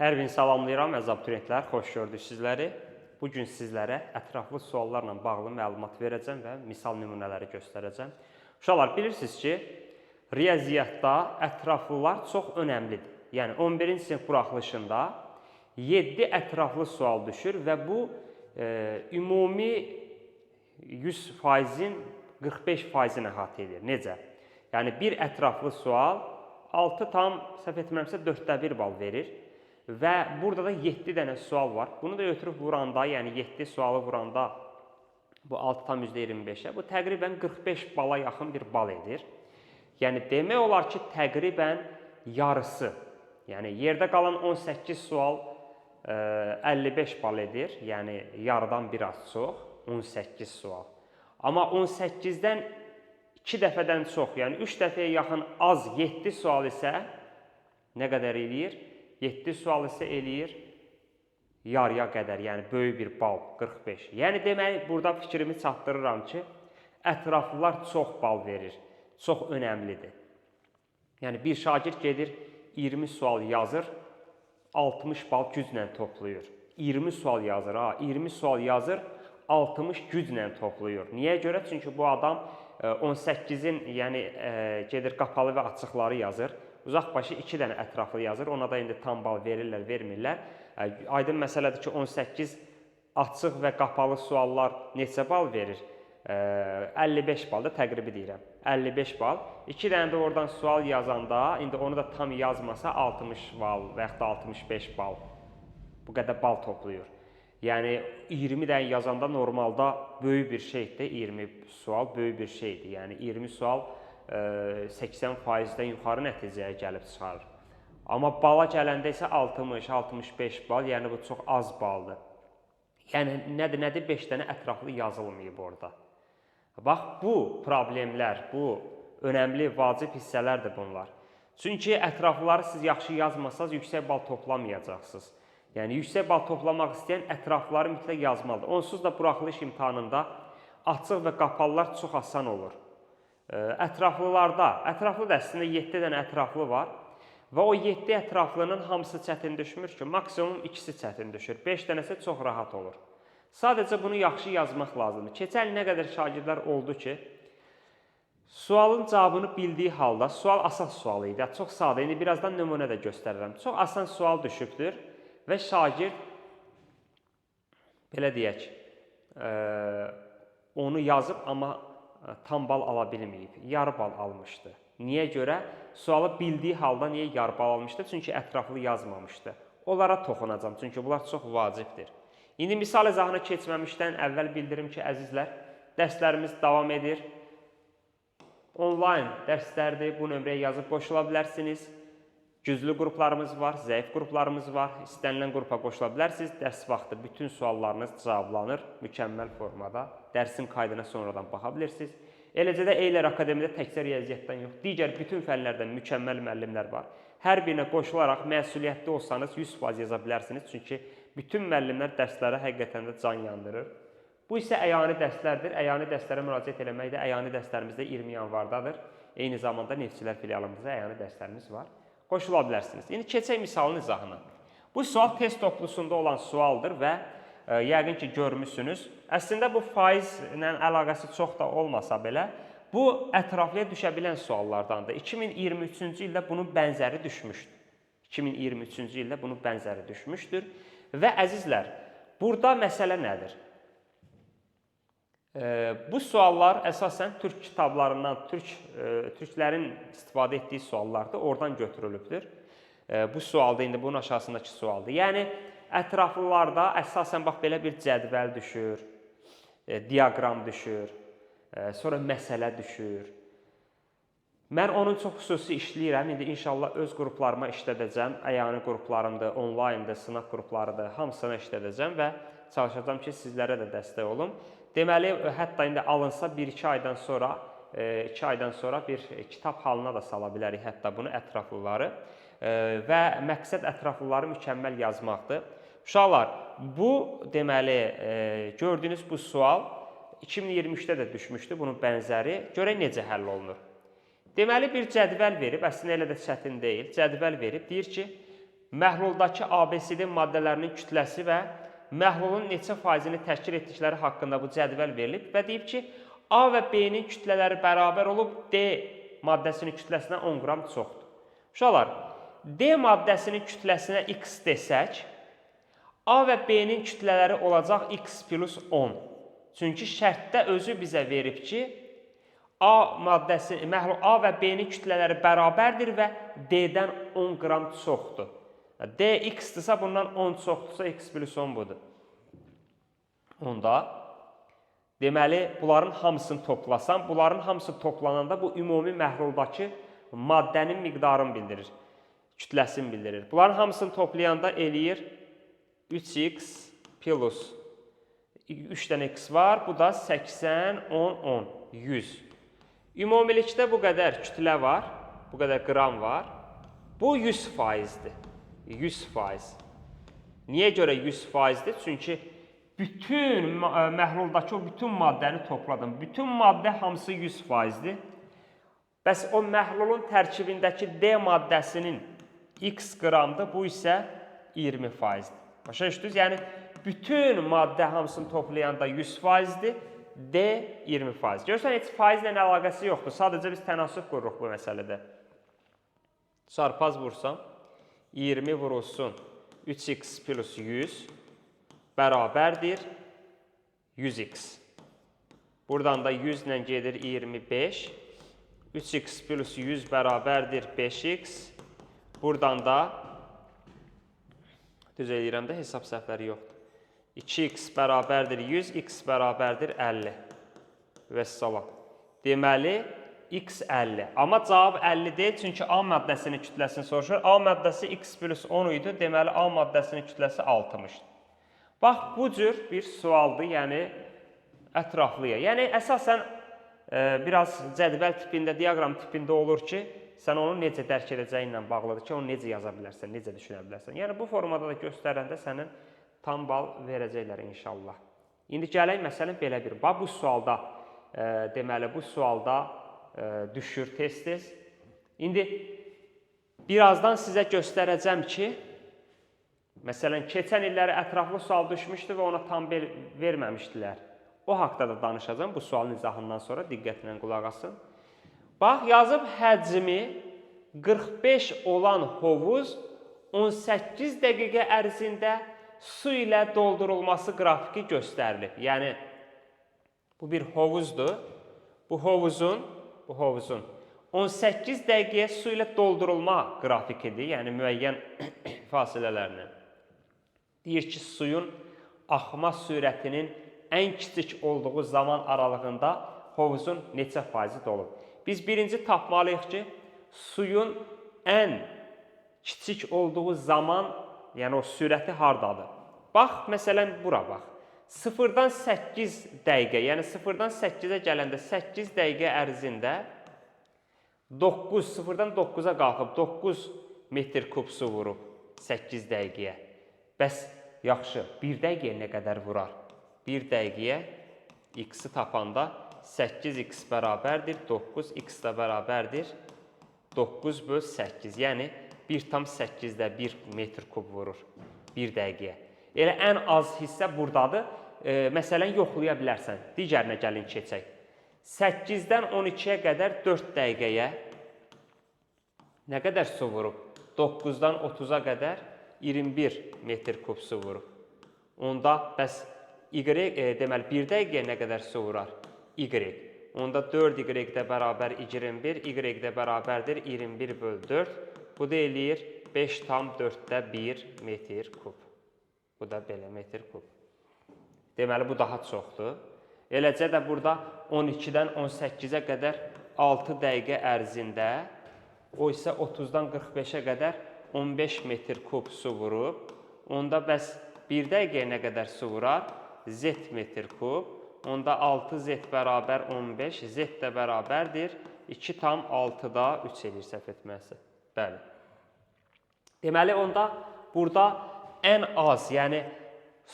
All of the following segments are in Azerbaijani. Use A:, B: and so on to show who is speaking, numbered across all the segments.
A: Hər birini salamlayıram, əziz abituriyentlər, xoş gördük sizləri. Bugün sizlərə ətraflı suallarla bağlı məlumat verəcəm və misal nümunələri göstərəcəm. Uşaqlar, bilirsiniz ki, riyaziyyatda ətraflılar çox önəmlidir. Yəni, 11-ci sinif buraxılışında 7 ətraflı sual düşür və bu ümumi 100%-in 45%-ni əhatə edir. Necə? Yəni, bir ətraflı sual 6 tam, səhv etmirəmsə, 4/1 bal verir. Və burada da 7 dənə sual var. Bunu da götürüb vuranda, yəni 7 sualı vuranda bu 6,25-ə, bu təqribən 45 bala yaxın bir bal edir. Yəni demək olar ki, təqribən yarısı, yəni yerdə qalan 18 sual 55 bal edir, yəni yarıdan biraz çox, 18 sual. Amma 18-dən 2 dəfədən çox, yəni 3 dəfəyə yaxın az 7 sual isə nə qədər eləyir? 7 sual isə eləyir yarıya qədər, yəni böyük bir bal, 45. Yəni deməli, burada fikrimi çatdırıram ki, ətraflılar çox bal verir, çox önəmlidir. Yəni bir şagird gedir, 20 sual yazır, 60 bal güclə toplayır. 20 sual yazır, 20 sual yazır, 60 güclə toplayır. Niyə görə? Çünki bu adam 18-in, yəni gedir qapalı və açıqları yazır. Uzaq başı 2 dənə ətraflı yazır. Ona da indi tam bal verirlər, vermirlər. Aydın məsələdir ki, 18 açıq və qapalı suallar neçə bal verir? 55 bal da təqribi deyirəm. 55 bal. 2 dənə də oradan sual yazanda, indi onu da tam yazmasa 60 bal və yaxud da 65 bal. Bu qədər bal toplayır. Yəni 20 dənə yazanda normalda böyük bir şeydir. 20 sual böyük bir şeydir. Yəni 20 sual 80%-dən yuxarı nəticəyə gəlib çıxarır. Amma bala gələndə isə 60-65 bal, yəni bu çox az baldır. Yəni nədir? 5 dənə ətraflı yazılmayıb orada. Bax, bu problemlər, bu önəmli, vacib hissələrdir bunlar. Çünki ətraflıları siz yaxşı yazmasanız, yüksək bal toplamayacaqsınız. Yəni yüksək bal toplamaq istəyən ətraflıları mütləq yazmalıdır. Onsuz da buraxılış imtahanında açıq və qapalılar çox asan olur. Ətraflılarda, ətraflı da əslində 7 dənə ətraflı var və o 7 ətraflının hamısı çətin düşmür ki, maksimum ikisi çətin düşür, 5 dənəsə çox rahat olur. Sadəcə bunu yaxşı yazmaq lazımdır. Keçən il nə qədər şagirdlər oldu ki, sualın cavabını bildiyi halda, sual asan sual idi, çox sadə, indi birazdan nümunə də göstərirəm. Çox asan sual düşübdür və şagird, belə deyək, onu yazıb, amma tam bal ala bilməyib, yarı bal almışdı. Niyə görə? Sualı bildiyi halda niyə yarı bal almışdı? Çünki ətraflı yazmamışdı. Onlara toxunacam, çünki bunlar çox vacibdir. İndi misal izahına keçməmişdən əvvəl bildirim ki, əzizlər, dərslərimiz davam edir. Onlayn dərslərdir, bu nömrəyə yazıb qoşula bilərsiniz. Güclü qruplarımız var, zəif qruplarımız var. İstənilən qrupa qoşula bilərsiniz. Dərs vaxtı bütün suallarınız cavablanır mükəmməl formada. Dərsin qaydına sonradan baxa bilirsiniz. Eləcə də Eylər Akademiyada təkcə riyaziyyatdan yox, digər bütün fənlərdən mükəmməl müəllimlər var. Hər birinə qoşularaq məsuliyyətli olsanız 100% yaza bilərsiniz. Çünki bütün müəllimlər dərslərə həqiqətən də can yandırır. Bu isə əyani dərslərdir. Əyani dərslərə müraciət eləmək də əyani dərslərimizdə 20 yanvardadır. Eyni zamanda Neftçilər filialımızda əyani dərslərimiz var. Qoşula bilərsiniz. İndi keçək misalın izahına. Bu sual test toplusunda olan sualdır və yəqin ki, görmüsünüz. Əslində, bu faizlə əlaqəsi çox da olmasa belə, bu ətraflıya düşə bilən suallardandır. 2023-cü ildə bunun bənzəri düşmüşdür. 2023-cü ildə bunun bənzəri düşmüşdür. Və əzizlər, burada məsələ nədir? Bu suallar əsasən türk kitablarından, türklərin istifadə etdiyi suallardır, oradan götürülübdür. Bu sualda, indi bunun aşağısındakı sualdır. Yəni, ətraflılarda əsasən bax, belə bir cədvəl düşür, diaqram düşür, sonra məsələ düşür. Mən onun çox xüsusi işləyirəm, indi inşallah öz qruplarıma işlədəcəm, əyani qruplarımdır, onlayndır, sınaq qruplarıdır, hamısına işlədəcəm və çalışacağım ki, sizlərə də dəstək olum. Deməli, hətta indi alınsa 1-2 aydan sonra, 2 aydan sonra bir kitab halına da sala bilərik hətta bunu, ətraflıları. Və məqsəd ətraflıları mükəmməl yazmaqdır. Uşaqlar, bu deməli, gördüyünüz bu sual 2023-də də düşmüşdü, bunun bənzəri. Görək necə həll olunur. Deməli, bir cədvəl verib, əslində elə də çətin deyil, cədvəl verib, deyir ki, məhluldakı ABCD maddələrinin kütləsi və məhlulun neçə faizini təşkil etdikləri haqqında bu cədvəl verilib və deyib ki, A və B-nin kütlələri bərabər olub D maddəsinin kütləsindən 10 qram çoxdur. Uşaqlar, D maddəsinin kütləsinə X desək, A və B-nin kütlələri olacaq X plus 10. Çünki şərtdə özü bizə verib ki, məhlul A və B-nin kütlələri bərabərdir və D-dən 10 qram çoxdur. D X-dırsa bundan 10 çoxdursa X plus 10 budur. Onda deməli, bunların hamısını toplasam, bunların hamısı toplananda bu ümumi məhluldakı maddənin miqdarını bildirir, kütləsini bildirir. Bunların hamısını toplayanda eləyir 3x plus 3 dənə x var, bu da 80, 10, 10, 100. Ümumilikdə bu qədər kütlə var, bu qədər qram var. Bu 100%'dir. 100%. Niyə görə 100%'dir? Çünki bütün məhluldakı o bütün maddəni topladım. Bütün maddə hamısı 100%'dir. Bəs o məhlulun tərkibindəki D maddəsinin x qramdır, bu isə 20%'dir. Başa düşdünüz? Yəni, bütün maddə hamısını toplayanda 100%'dir, D 20%. Görürsən, heç faizlə əlaqəsi yoxdur. Sadəcə biz tənasüb qururuq bu məsələdə. Çarpaz vursam, 20 vurulsun 3x plus 100 bərabərdir 100x. Buradan da 100 ilə gedir 25. 3x plus 100 bərabərdir 5x. Buradan da düz eləyirəm də hesab səhvləri yoxdur. 2x bərabərdir 100, x bərabərdir 50. Vəssalam. Deməli, x 50. Amma cavab 50 deyil, çünki A maddəsinin kütləsini soruşur. A maddəsi x plus 10 idi, deməli A maddəsinin kütləsi 60'dır. Bax, bu cür bir sualdır, yəni ətraflıya. Yəni, əsasən biraz cədvəl tipində, diaqram tipində olur ki, sən onu necə dərk edəcəyinlə bağlıdır ki, onu necə yaza bilərsən, necə düşünə bilərsən. Yəni, bu formada da göstərəndə sənin tam bal verəcəklər inşallah. İndi gələk məsələn belə bir. Bax, bu sualda, deməli, bu sualda düşür tez-tez. İndi birazdan sizə göstərəcəm ki, məsələn, keçən illəri ətraflı sual düşmüşdü və ona tam verməmişdilər. O haqda da danışacağım bu sualın izahından sonra, diqqətlə qulaq asın. Bax, yazıb həcmi 45 olan hovuz 18 dəqiqə ərzində su ilə doldurulması qrafiki göstərilib. Yəni, bu bir hovuzdur. Bu hovuzun 18 dəqiqəyə su ilə doldurulma qrafikidir. Yəni, müəyyən fasilələrlə. Deyir ki, suyun axma sürətinin ən kiçik olduğu zaman aralığında hovuzun neçə faizi dolub. Biz birinci tapmalıyıq ki, suyun ən kiçik olduğu zaman, yəni o sürəti hardadır? Bax, məsələn, bura bax. 0-dan 8 dəqiqə, yəni 0-dan 8-ə gələndə 8 dəqiqə ərzində 0-dan 9-a qalxıb 9 metr kub su vurub 8 dəqiqəyə. Bəs, yaxşı, 1 dəqiqəyə nə qədər vurar? 1 dəqiqəyə x-i tapanda 8x bərabərdir 9, x da bərabərdir 9 böl 8. Yəni, 1,8-də 1 metr kub vurur 1 dəqiqəyə. Elə ən az hissə buradadır. Məsələn, yoxlaya bilərsən. Digərinə gəlin keçək. 8-dən 12-yə qədər 4 dəqiqəyə nə qədər su vurub? 9-dan 30-a qədər 21 metr kub su vurub. Onda bəs deməli 1 dəqiqəyə nə qədər su vurar? Y. Onda 4y də bərabər 21, y də bərabərdir 21 böl 4. Bu da eləyir 5,4-də 1 metr kub. Bu da belə metr kub. Deməli, bu daha çoxdur. Eləcə də burada 12-dən 18-ə qədər 6 dəqiqə ərzində, o isə 30-dan 45-ə qədər 15 metr kub su vurub. Onda bəs 1 dəqiqəyə nə qədər su vurar? Z metr kub. Onda 6z bərabər 15, z də bərabərdir 2,6-da 3 eləyir səhv etməsi. Bəli. Deməli, onda burada ən az, yəni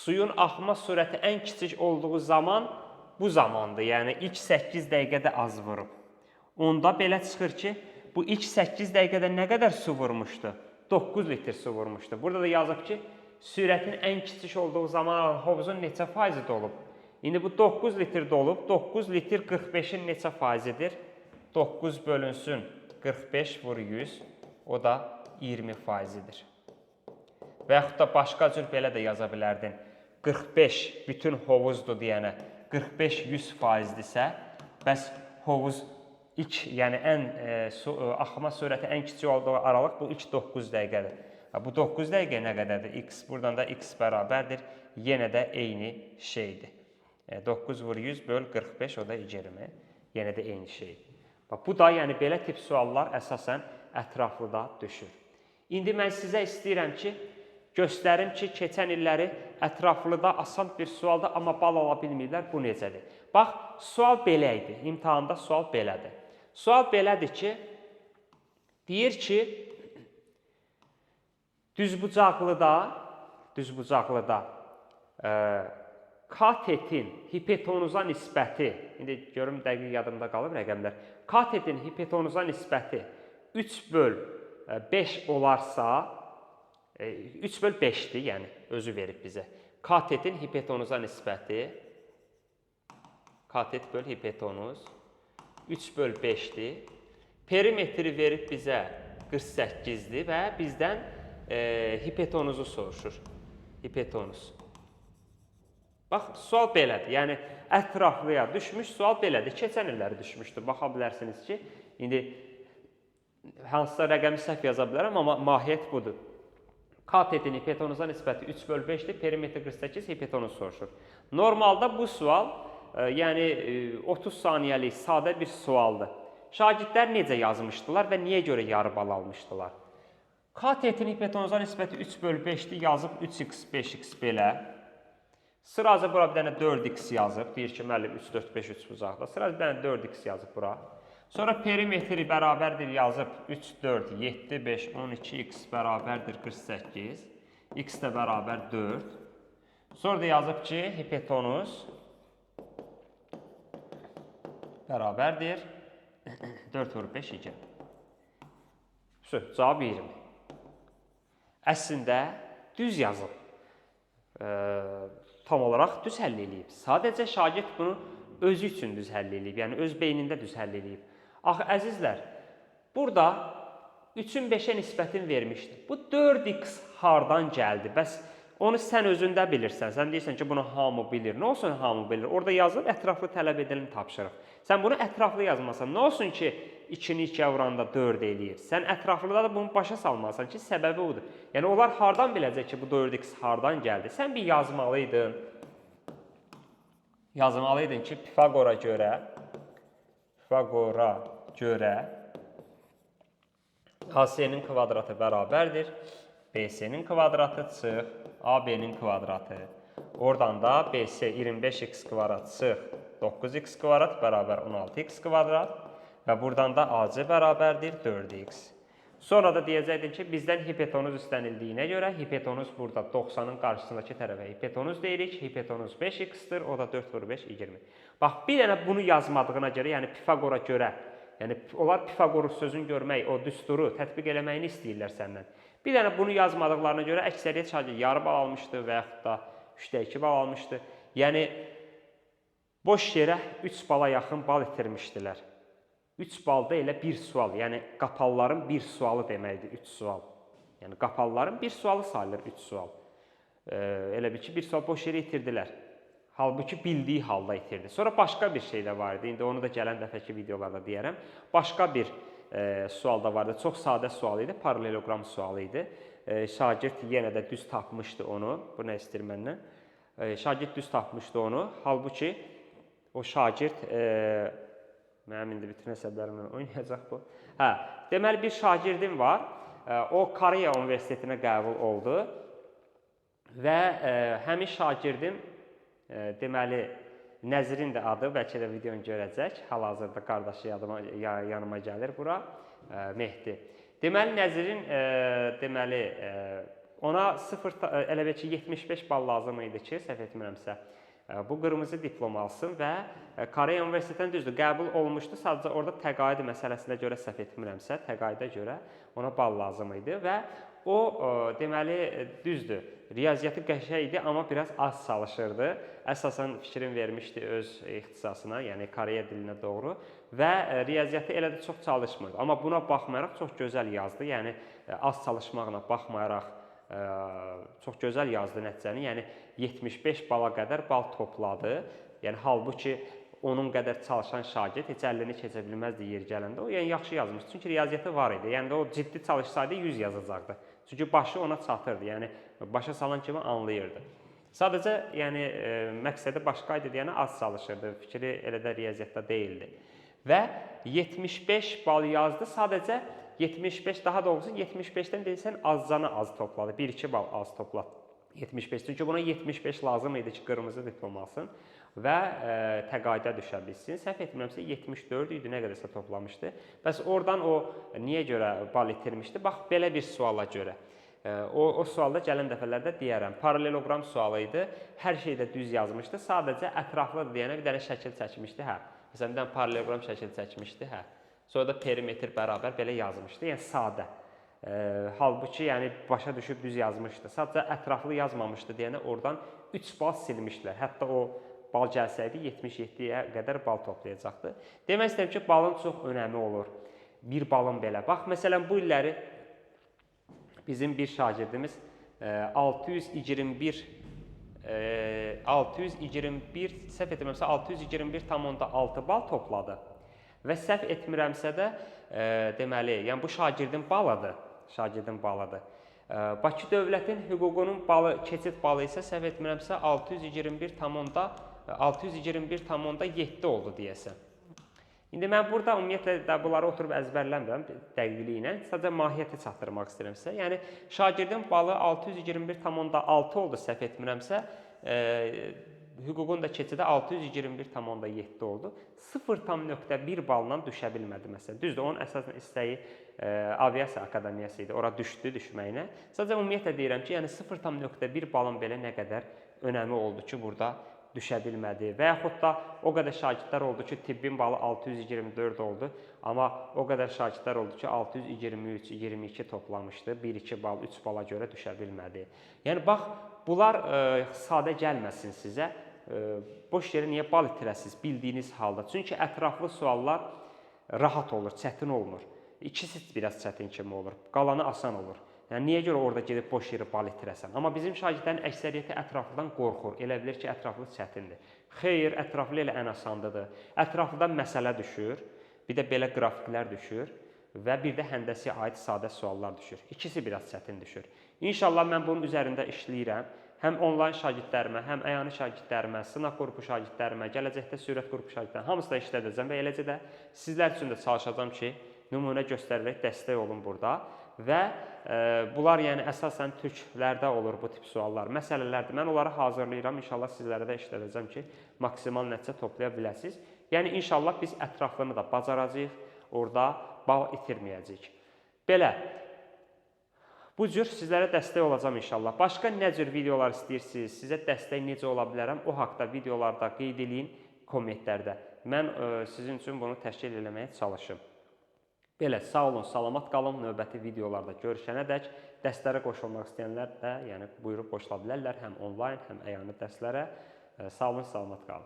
A: suyun axma sürəti ən kiçik olduğu zaman bu zamandır. Yəni, ilk 8 dəqiqədə az vurub. Onda belə çıxır ki, bu ilk 8 dəqiqədə nə qədər su vurmuşdu? 9 litr su vurmuşdu. Burada da yazıb ki, sürətin ən kiçik olduğu zaman hovuzun neçə faizi dolub? İndi bu 9 litr dolub, 9 litr 45-in neçə faizidir? 9 bölünsün 45 vur 100, o da 20 faizidir. Və yaxud da başqa cür belə də yaza bilərdin. 45 bütün hovuzdur deyənə 45 100 faizdirsə, bəs hovuz yəni axma sürəti ən kiçik olduğu aralıq bu ilk 9 dəqiqədir. Bu 9 dəqiqə nə qədərdir? X, buradan da x bərabərdir. Yenə də eyni şeydir. 9 vur 100 böl 45, o da 20. Yenə də eyni şeydir. Bu da, yəni belə tip suallar əsasən ətraflıda düşür. İndi mən sizə istəyirəm ki, göstərim ki, keçən illəri ətraflıda asan bir sualdır, amma bal ala bilmirlər. Bu necədir? Bax, sual belə idi. İmtahanda sual belədir. Sual belədir ki, deyir ki, düzbucaqlıda katetin hipotenuza nisbəti, indi görüm dəqiq yadımda qalıb rəqəmlər, katetin hipotenuza nisbəti 3 böl 5 olarsa, 3 böl 5'dir, yəni özü verib bizə. Katetin hipotenuza nisbəti, katet böl hipotenuz 3 böl 5'dir. Perimetri verib bizə 48'dir və bizdən hipotenuzu soruşur. Hipotenuz. Bax, sual belədir. Yəni, ətraflıya düşmüş sual belədir. Keçən illəri düşmüşdür. Baxa bilərsiniz ki, indi hansısa rəqəmi səhv yaza bilərəm, amma mahiyyət budur. Katetin hipotenuza nisbəti 3 böl 5'dir. Perimetri 48, hipotenuz soruşur. Normalda bu sual, yəni 30 saniyəlik sadə bir sualdır. Şagirdlər necə yazmışdılar və niyə görə yarı bal almışdılar? Katetin hipotenuza nisbəti 3 böl 5'dir. Yazıb 3x, 5x belə. Sıracı bura bir dənə 4x yazıb. Deyir ki, müəllim 3, 4, 5, 3 bucaqda. Sıracı bir dənə 4x yazıb bura. Sonra perimetri bərabərdir yazıb 3, 4, 7, 5, 12x bərabərdir 48. X də bərabər 4. Sonra da yazıb ki, hipotenuz bərabərdir 4 vur 5, 20. Cavab 20. Əslində düz yazıb. Tam olaraq düz həll edib. Sadəcə şagird bunu özü üçün düz həll edib, yəni öz beynində düz həll edib. Axı, əzizlər, burada 3-ün 5-ə nisbətin vermişdir. Bu 4x hardan gəldi? Bəs onu sən özündə bilirsən. Sən deyirsən ki, bunu hamı bilir. Nə olsun hamı bilir? Orada yazılıb ətraflı tələb edilen tapşırıq. Sən bunu ətraflı yazmasan, nə olsun ki, 2-ni 2-yə vuranda 4 eləyir? Sən ətraflıda da bunu başa salmalısan ki, səbəbi odur. Yəni, onlar hardan biləcək ki, bu 4x hardan gəldi? Sən bir yazmalıydın. Yazmalıydın ki, Pifagora görə AC-nin kvadratı bərabərdir. BC-nin kvadratı çıx, AB-nin kvadratı. Oradan da BC 25x kvadrat çıx, 9x kvadrat bərabər 16x kvadrat. Və buradan da AC bərabərdir 4x. Sonra da deyəcəkdim ki, bizdən hipotenuz istənildiyinə görə hipotenuz burada 90-ın qarşısındakı tərəfə hipotenuz deyirik. Hipotenuz 5x-dir, o da 4 vur 5, 20. Bax, bir dənə bunu yazmadığına görə, yəni Pifagora görə, yəni onlar Pifagorus sözünü görmək, o düsturu tətbiq eləməyini istəyirlər səndən. Bir dənə bunu yazmadıqlarına görə əksəriyyət şagird yarı bal almışdı və yaxud da 3-də 2 bal almışdı. Yəni, boş yerə 3 bala yaxın bal itirmişdilər. 3 balda elə bir sual, yəni qapalıların bir sualı deməkdir 3 sual. Yəni, qapalıların bir sualı sayılır 3 sual. Elə bir ki, bir sual boş yerə itirdilər. Halbuki bildiyi halda itirdi. Sonra başqa bir şey də var idi. İndi onu da gələn dəfəki videolarda deyərəm. Başqa bir sual da vardı. Çox sadə sual idi. Paralelogram sualı idi. Şagird yenə də düz tapmışdı onu. Bu nə istəyir məndən? Şagird düz tapmışdı onu. Halbuki o şagird mənim indi bütün əsəblərimlə oynayacaq bu. Deməli, bir şagirdim var. O Koreya Universitetinə qəbul oldu. Və həmin şagirdim, deməli, Nəzirin də adı, bəlkə də videonu görəcək. Hal-hazırda qardaşı yanıma gəlir bura, Mehdi. Deməli, Nəzirin, deməli, ona elə bir ki, 75 bal lazım idi ki, səhv etmirəmsə, bu qırmızı diplom alsın və Koreya Universitetindən düzdür, qəbul olmuşdu. Sadəcə orada təqaüd məsələsinə görə səhv etmirəmsə, təqaüdə görə ona bal lazım idi və o deməli düzdür. Riyaziyyatı qəşəng idi, amma biraz az çalışırdı. Əsasən fikrin vermişdi öz ixtisasına, yəni Koreya dilinə doğru və riyaziyyatı elə də çox çalışmırdı. Amma buna baxmayaraq çox gözəl yazdı. Yəni az çalışmağına baxmayaraq çox gözəl yazdı nəticəni. Yəni 75 bala qədər bal topladı. Yəni halbuki onun qədər çalışan şagird heç 50-ni keçə bilməzdi yer gələndə. O yəni yaxşı yazmışdı. Çünki riyaziyyatı var idi. Yəni o ciddi çalışsaydı 100 yazacaqdı. Çünki başı ona çatırdı. Yəni başa salan kimi anlayırdı. Sadəcə yəni məqsədi başqa idi, yəni az çalışırdı. Fikri elə də riyaziyyatda deyildi. Və 75 bal yazdı. Sadəcə 75, daha doğrusu 75-dən deyilsən azcana az topladı. 1-2 bal az topladı. 75. Çünki buna 75 lazım idi ki, qırmızı diplom alsın və təqaüdə düşə bilsin. Səhv etmirəmsə 74 idi, nə qədərsə toplamışdı. Bəs oradan o niyə görə bal itirmişdi? Bax, belə bir suala görə. O sualda gələn dəfələrdə deyərəm. Paraleloqram sualı idi. Hər şeydə düz yazmışdı. Sadəcə ətraflıdır deyənə bir dənə şəkil çəkmişdi. Hə. Məsələn, bir dənə paraleloqram şəkil çəkmişdi. Hə. Sonra da perimetr bərabər belə yazmışdı. Yəni sadə. Halbuki yəni başa düşüb düz yazmışdı. Sadəcə ətraflı yazmamışdı deyənə oradan 3 bal silmişdilər. Hətta o bal gəlsəydi 77-yə qədər bal toplayacaqdı. Demək istəyirəm ki, balın çox önəmi olur. Bir balın belə. Bax, məsələn, bu illəri bizim bir şagirdimiz 621 səhv etmirəmsə 621,6 bal topladı. Və səhv etmirəmsə də deməli, yəni bu şagirdin balıdır. Şagirdin balıdır. Bakı Dövlətin hüququnun balı, keçid balı isə səhv etmirəmsə 621,7 oldu deyəsən. İndi mən burada ümumiyyətlə də bunları oturub əzbərləmirəm dəqiqliyinə. Sadəcə mahiyyəti çatdırmaq istəyirəmsə. Yəni şagirdin balı 621,6 oldu səhv etmirəmsə, hüququn da keçidi 621,7 oldu. 0,1 balla düşə bilmədi məsələn. Düzdür, onun əsasən istəyi aviasiya akademiyası idi. Ora düşdü düşməyinə. Sadəcə ümumiyyətlə deyirəm ki, yəni 0,1 balın belə nə qədər önəmi oldu ki, burada düşə bilmədi. Və yaxud da o qədər şagirdlər oldu ki, tibbin balı 624 oldu. Amma o qədər şagirdlər oldu ki, 623, 22 toplamışdı. 1-2 bal, 3 bala görə düşə bilmədi. Yəni, bax, bunlar sadə gəlməsin sizə. Boş yerə niyə bal itirəsiniz bildiyiniz halda? Çünki ətraflı suallar rahat olur, çətin olmur. İkisi biraz çətin kimi olur, qalanı asan olur. Yəni, niyə görə orada gedib boş yeri bal itirəsən? Amma bizim şagirdlərin əksəriyyəti ətraflıdan qorxur. Elə bilir ki, ətraflı çətindir. Xeyr, ətraflı elə ən asandıdır. Ətraflıdan məsələ düşür, bir də belə qrafiklər düşür və bir də həndəsiyə aid sadə suallar düşür. İkisi biraz çətin düşür. İnşallah mən bunun üzərində işləyirəm. Həm onlayn şagirdlərimə, həm əyani şagirdlərimə, sınaq qrupu şagirdlərimə, gələcəkdə sürət qrupu şagirdlərimə hamısı da işlədəcəm və eləcə də sizlər üçün də çalışacağam ki, nümunə göstərərək dəstək olun burada. Və bunlar yəni əsasən türklərdə olur bu tip suallar, məsələlərdir. Mən onları hazırlayıram, inşallah sizlərə də işlədəcəm ki, maksimal nəticə toplaya biləsiniz. Yəni inşallah biz ətraflığını da bacaracağıq, orada bal itirməyəcəyik. Belə, bu cür sizlərə dəstək olacağam inşallah. Başqa nə cür videolar istəyirsiniz, sizə dəstək necə ola bilərəm, o haqda videolarda qeyd edin kommentlərdə. Mən sizin üçün bunu təşkil eləməyə çalışım. Belə, sağ olun, salamat qalın, növbəti videolarda görüşənədək dərslərə qoşulmaq istəyənlər də yəni, buyurub qoşula bilərlər, həm onlayn, həm əyani dərslərə. Sağ olun, salamat qalın.